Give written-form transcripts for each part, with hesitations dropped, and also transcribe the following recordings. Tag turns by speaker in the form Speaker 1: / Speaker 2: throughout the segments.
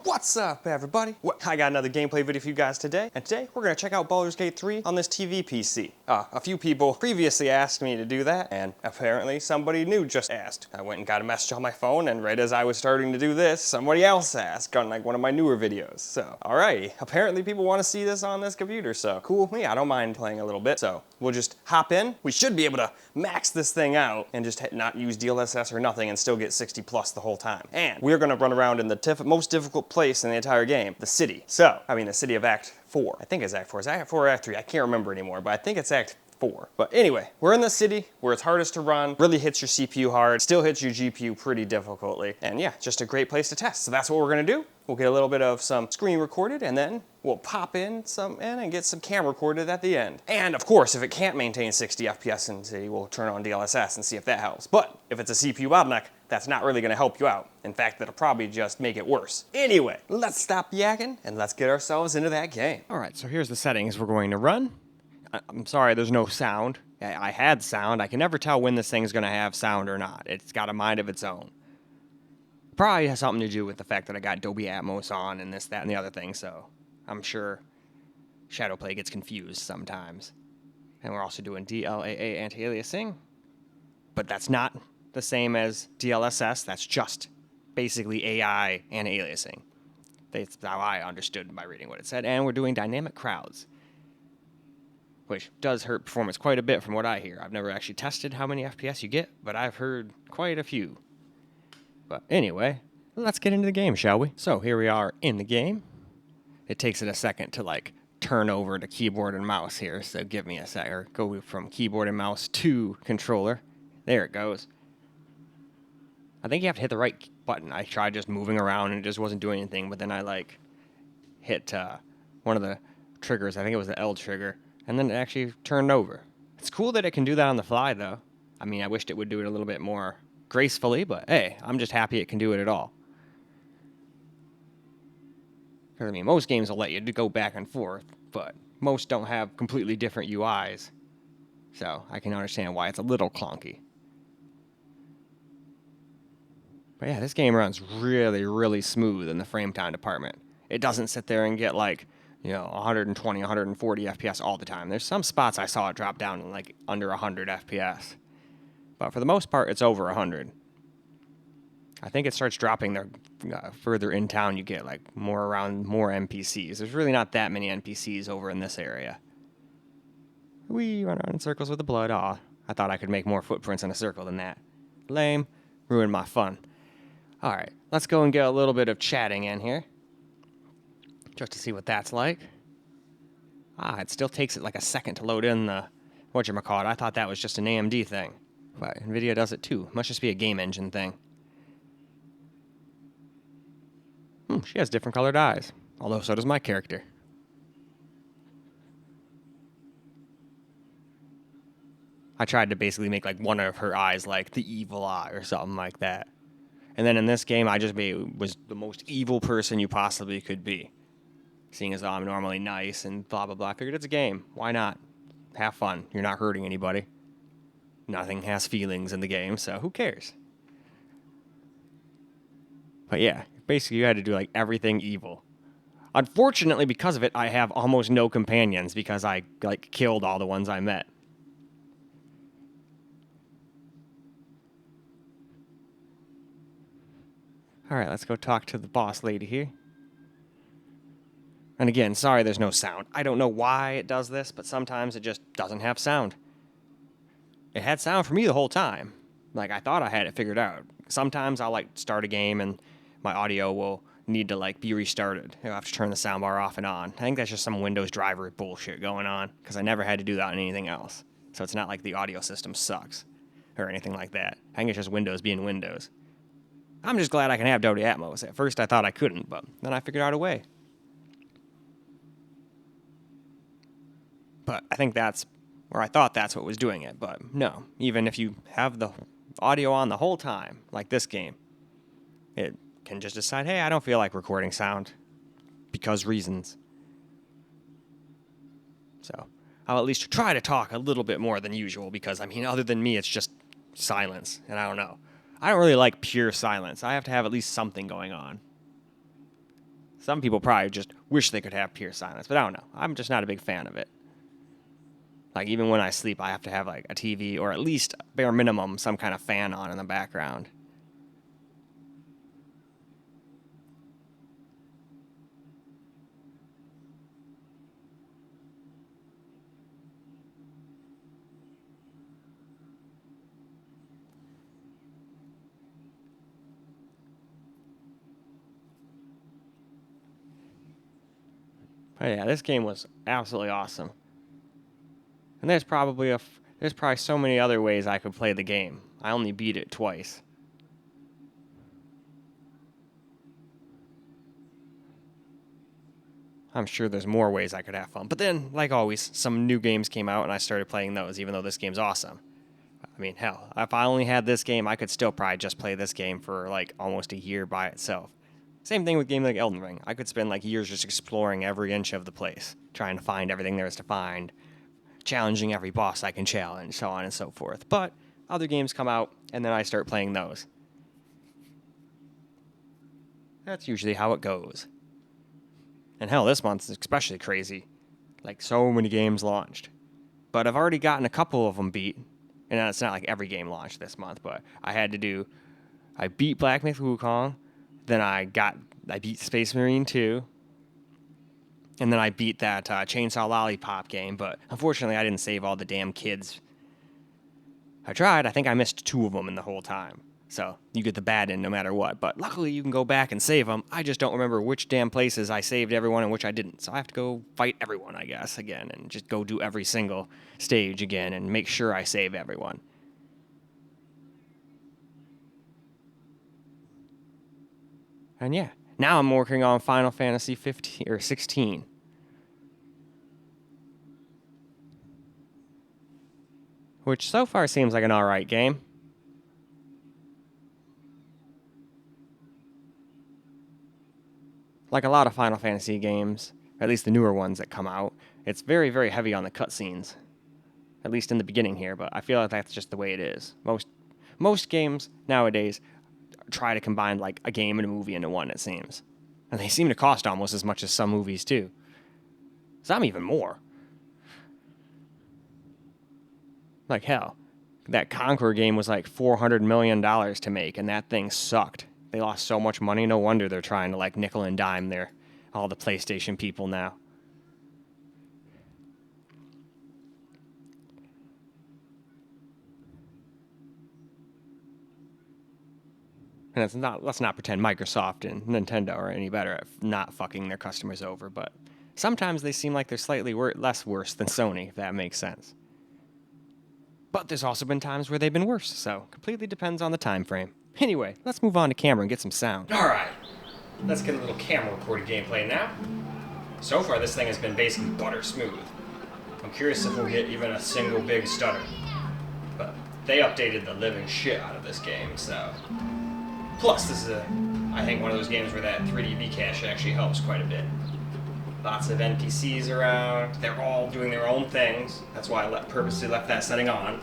Speaker 1: What's up, everybody? I got another gameplay video for you guys today, and today we're gonna check out Baldur's Gate 3 on this TV PC. A few people previously asked me to do that, and apparently somebody new just asked. I went and got a message on my phone, and right as I was starting to do this, somebody else asked on like one of my newer videos. So, alrighty, apparently people want to see this on this computer, so cool with me. I don't mind playing a little bit, so we'll just hop in. We should be able to max this thing out and just not use DLSS or nothing and still get 60 plus the whole time. And we're gonna run around in the most difficult place in the entire game, the city. So, I mean the city of Act 4. I think it's Act 4. Is it Act 4 or Act 3? I can't remember anymore, but I think it's Act 4. But anyway, we're in the city where it's hardest to run, really hits your CPU hard, still hits your GPU pretty difficultly. And yeah, just a great place to test. So that's what we're gonna do. We'll get a little bit of some screen recorded, and then we'll pop in and get some camera recorded at the end. And of course, if it can't maintain 60 FPS in city, we'll turn on DLSS and see if that helps. But if it's a CPU bottleneck, that's not really gonna help you out. In fact, that'll probably just make it worse. Anyway, let's stop yakking and let's get ourselves into that game. All right, so here's the settings we're going to run. I'm sorry, there's no sound. I had sound. I can never tell when this thing's gonna have sound or not. It's got a mind of its own. Probably has something to do with the fact that I got Dolby Atmos on and this, that, and the other thing, so I'm sure Shadowplay gets confused sometimes. And we're also doing DLAA anti-aliasing, but that's not the same as DLSS. That's just basically AI anti-aliasing. That's how I understood by reading what it said. And we're doing dynamic crowds, which does hurt performance quite a bit from what I hear. I've never actually tested how many FPS you get, but I've heard quite a few. But anyway, let's get into the game, shall we? So here we are in the game. It takes it a second to like turn over to keyboard and mouse here, so give me a sec, or go from keyboard and mouse to controller. There it goes. I think you have to hit the right button. I tried just moving around and it just wasn't doing anything, but then I like hit one of the triggers. I think it was the L trigger, and then it actually turned over. It's cool that it can do that on the fly, though. I mean, I wished it would do it a little bit more gracefully, but hey, I'm just happy it can do it at all. Because, I mean, most games will let you go back and forth, but most don't have completely different UIs. So I can understand why it's a little clunky. But yeah, this game runs really, really smooth in the frame time department. It doesn't sit there and get like, 120, 140 FPS all the time. There's some spots I saw it drop down to like under 100 FPS. But for the most part, it's over 100. I think it starts dropping there further in town. You get like more NPCs. There's really not that many NPCs over in this area. We run around in circles with the blood. Aw, I thought I could make more footprints in a circle than that. Lame. Ruined my fun. All right, let's go and get a little bit of chatting in here, just to see what that's like. It still takes it like a second to load in the whatchamacallit. I thought that was just an AMD thing. But NVIDIA does it too. Must just be a game engine thing. She has different colored eyes. Although so does my character. I tried to basically make like one of her eyes like the evil eye or something like that. And then in this game, I just was the most evil person you possibly could be. Seeing as though I'm normally nice and blah, blah, blah. I figured it's a game. Why not? Have fun. You're not hurting anybody. Nothing has feelings in the game, so who cares? But yeah, basically you had to do like everything evil. Unfortunately, because of it, I have almost no companions because I like killed all the ones I met. All right, let's go talk to the boss lady here. And again, sorry there's no sound. I don't know why it does this, but sometimes it just doesn't have sound. It had sound for me the whole time. Like, I thought I had it figured out. Sometimes I'll, like, start a game and my audio will need to, like, be restarted. I'll have to turn the soundbar off and on. I think that's just some Windows driver bullshit going on, because I never had to do that on anything else. So it's not like the audio system sucks or anything like that. I think it's just Windows being Windows. I'm just glad I can have Dolby Atmos. At first I thought I couldn't, but then I figured out a way. But I think I thought that's what was doing it, but no. Even if you have the audio on the whole time, like this game, it can just decide, hey, I don't feel like recording sound because reasons. So I'll at least try to talk a little bit more than usual because, I mean, other than me, it's just silence, and I don't know. I don't really like pure silence. I have to have at least something going on. Some people probably just wish they could have pure silence, but I don't know. I'm just not a big fan of it. Like, even when I sleep, I have to have, like, a TV or at least, bare minimum, some kind of fan on in the background. But yeah, this game was absolutely awesome. And there's probably so many other ways I could play the game. I only beat it twice. I'm sure there's more ways I could have fun. But then, like always, some new games came out and I started playing those, even though this game's awesome. I mean, hell, if I only had this game, I could still probably just play this game for like almost a year by itself. Same thing with games like Elden Ring. I could spend like years just exploring every inch of the place, trying to find everything there is to find, challenging every boss I can challenge, so on and so forth. But other games come out, and then I start playing those. That's usually how it goes. And hell, this month's especially crazy. Like, so many games launched. But I've already gotten a couple of them beat. And it's not like every game launched this month, but I beat Black Myth Wukong, then I beat Space Marine 2, and then I beat that Chainsaw Lollipop game, but unfortunately I didn't save all the damn kids. I tried. I think I missed 2 of them in the whole time. So you get the bad end no matter what, but luckily you can go back and save them. I just don't remember which damn places I saved everyone and which I didn't. So I have to go fight everyone, I guess, again, and just go do every single stage again and make sure I save everyone. And yeah, now I'm working on Final Fantasy 15 or 16. Which so far seems like an alright game. Like a lot of Final Fantasy games, or at least the newer ones that come out, it's very, very heavy on the cutscenes. At least in the beginning here, but I feel like that's just the way it is. Most games nowadays try to combine like a game and a movie into one, it seems. And they seem to cost almost as much as some movies too. Some even more. Like hell, that Conquer game was like $400 million to make, and that thing sucked. They lost so much money, no wonder they're trying to like nickel and dime all the PlayStation people now. And let's not pretend Microsoft and Nintendo are any better at not fucking their customers over, but sometimes they seem like they're slightly less worse than Sony, if that makes sense. But there's also been times where they've been worse, so completely depends on the time frame. Anyway, let's move on to camera and get some sound. Alright, let's get a little camera recorded gameplay now. So far this thing has been basically butter smooth. I'm curious if we'll get even a single big stutter. But they updated the living shit out of this game, so... Plus, this is, I think, one of those games where that 3D V-cache actually helps quite a bit. Lots of NPCs around. They're all doing their own things. That's why I purposely left that setting on.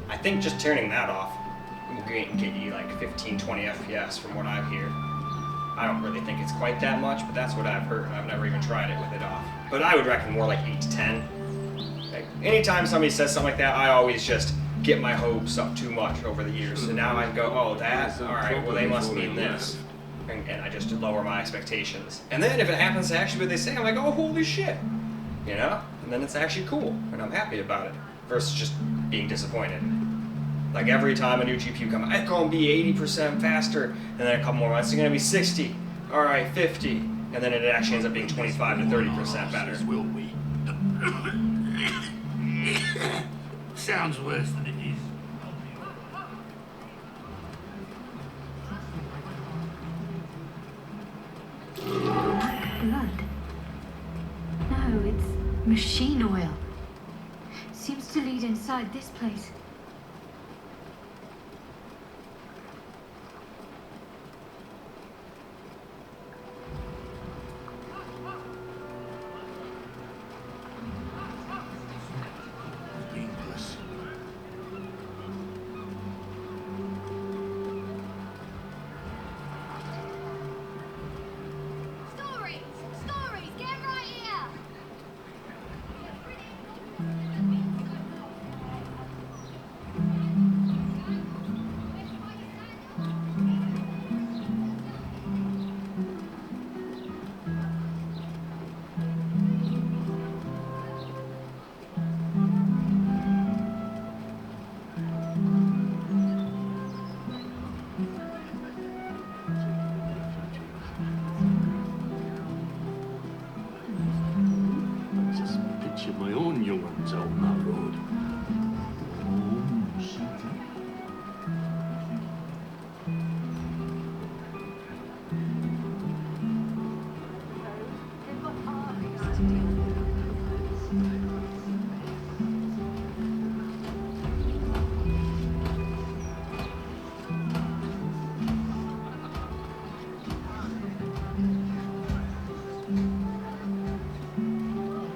Speaker 1: I think just turning that off will get you like 15-20 FPS from what I hear. I don't really think it's quite that much, but that's what I've heard. I've never even tried it with it off. But I would reckon more like 8 to 10. Like, anytime somebody says something like that, I always just get my hopes up too much over the years. So now I go, oh, that? Alright, well, they must mean this. And I just lower my expectations. And then if it happens to actually what they say, I'm like, oh, holy shit. You know? And then it's actually cool, and I'm happy about it. Versus just being disappointed. Like every time a new GPU comes, it's gonna be 80% faster, and then a couple more months, it's gonna be 60. Alright, 50. And then it actually ends up being 25 to 30% better.
Speaker 2: Will we? Sounds worse than it is.
Speaker 3: Blood? No, it's machine oil. Seems to lead inside this place.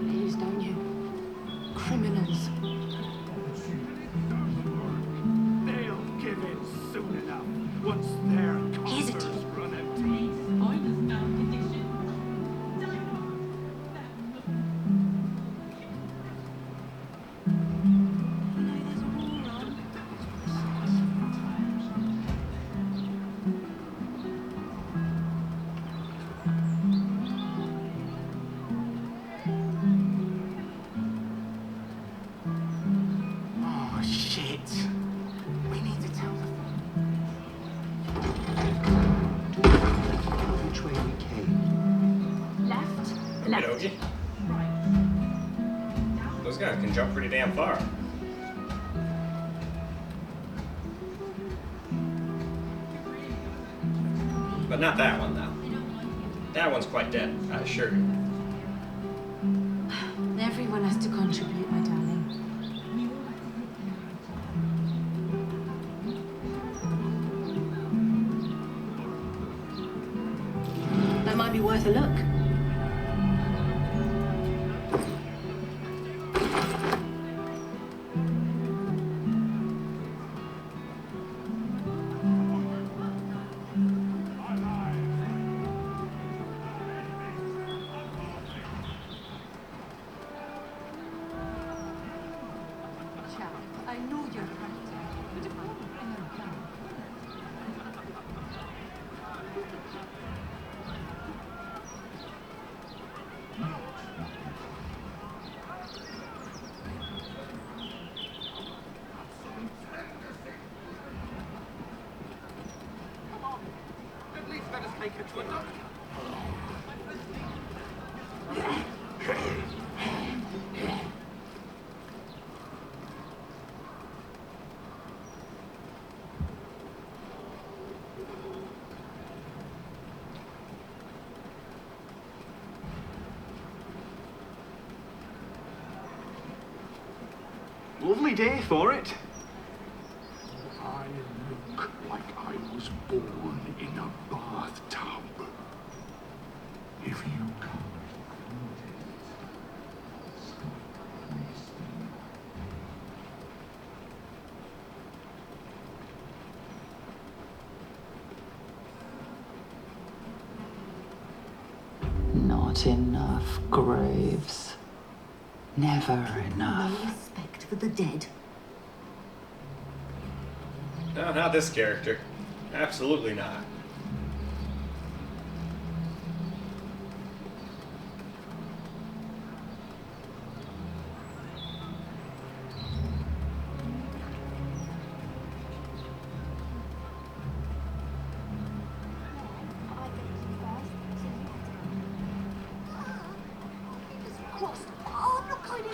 Speaker 3: Please, don't you? Criminals.
Speaker 2: They'll give in soon enough once their
Speaker 3: Here's a
Speaker 2: coffers
Speaker 3: tip.
Speaker 2: run empty. Oh shit! We need to tell them.
Speaker 4: Which way we came?
Speaker 3: Left.
Speaker 1: Hey,
Speaker 3: Left.
Speaker 1: Doji. Those guys can jump pretty damn far. But not that one, though. That one's quite dead, I assure you.
Speaker 3: Everyone has to contribute, my darling. That might be worth a look. I know you're frightened, but if I don't bring her down.
Speaker 2: At least let us take her to a doctor. Lovely day for it. I look like I was born in a bathtub. If you can't.
Speaker 4: Not enough graves. Never enough.
Speaker 3: No respect for the dead.
Speaker 1: No, not this character. Absolutely not.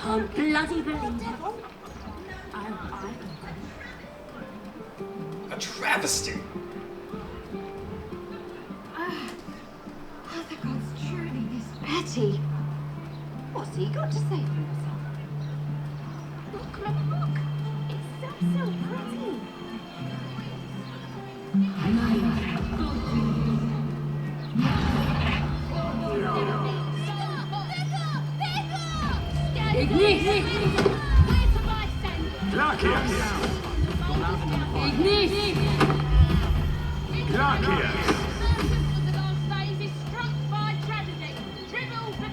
Speaker 3: Can't bloody believe it.
Speaker 1: A travesty.
Speaker 3: Are the gods truly this petty? What's he got to say for himself? Look, look! It's so pretty!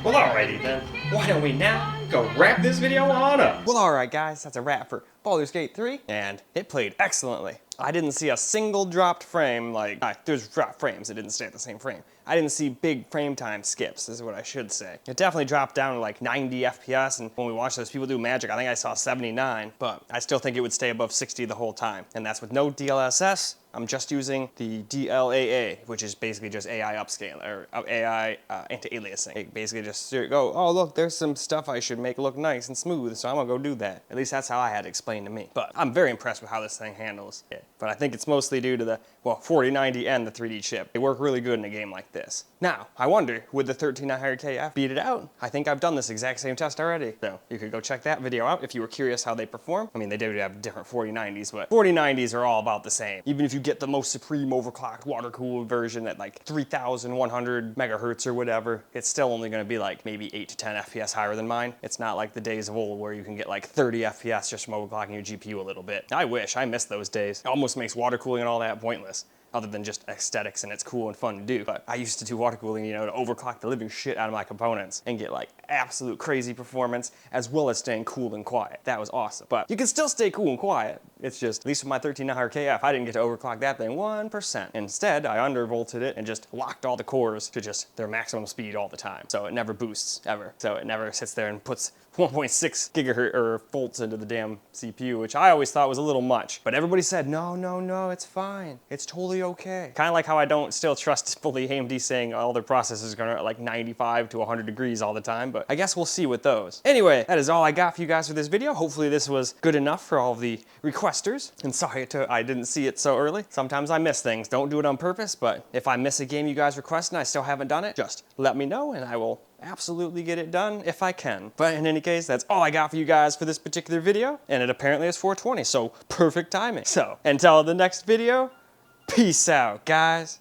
Speaker 1: Well, alrighty then. Why don't we now go wrap this video on up? Well, alright guys, that's a wrap for Baldur's Gate 3, and it played excellently. I didn't see a single dropped frame, like, there's dropped frames, it didn't stay at the same frame. I didn't see big frame time skips, is what I should say. It definitely dropped down to like 90 FPS, and when we watch those people do magic, I think I saw 79, but I still think it would stay above 60 the whole time. And that's with no DLSS. I'm just using the DLAA, which is basically just AI upscale, or AI anti-aliasing. It basically just go, oh look, there's some stuff I should make look nice and smooth, so I'm gonna go do that. At least that's how I had it explained to me. But I'm very impressed with how this thing handles it. But I think it's mostly due to the, well, 4090 and the 3D chip. They work really good in a game like this. this. Now, I wonder, would the 13900KF beat it out? I think I've done this exact same test already. So you could go check that video out if you were curious how they perform. I mean, they do have different 4090s, but 4090s are all about the same. Even if you get the most supreme overclocked water-cooled version at like 3100 megahertz or whatever, it's still only gonna be like maybe 8 to 10 FPS higher than mine. It's not like the days of old where you can get like 30 FPS just from overclocking your GPU a little bit. I wish, I miss those days. It almost makes water cooling and all that pointless, other than just aesthetics and it's cool and fun to do. But I used to do water cooling, you know, to overclock the living shit out of my components and get like absolute crazy performance as well as staying cool and quiet. That was awesome. But you can still stay cool and quiet. It's just, at least with my 13900KF, I didn't get to overclock that thing 1%. Instead, I undervolted it and just locked all the cores to just their maximum speed all the time. So it never boosts, ever. So it never sits there and puts 1.6 gigahertz or volts into the damn CPU, which I always thought was a little much. But everybody said, no, no, no, it's fine. It's totally okay. Kind of like how I don't still trust fully AMD saying all their processors are gonna like 95 to 100 degrees all the time, but I guess we'll see with those. Anyway, that is all I got for you guys for this video. Hopefully this was good enough for all of the requesters. And sorry I didn't see it so early. Sometimes I miss things. Don't do it on purpose, but if I miss a game you guys request and I still haven't done it, just let me know and I will absolutely get it done if I can. But in any case, that's all I got for you guys for this particular video, and it apparently is 420, so perfect timing. So until the next video, peace out, guys.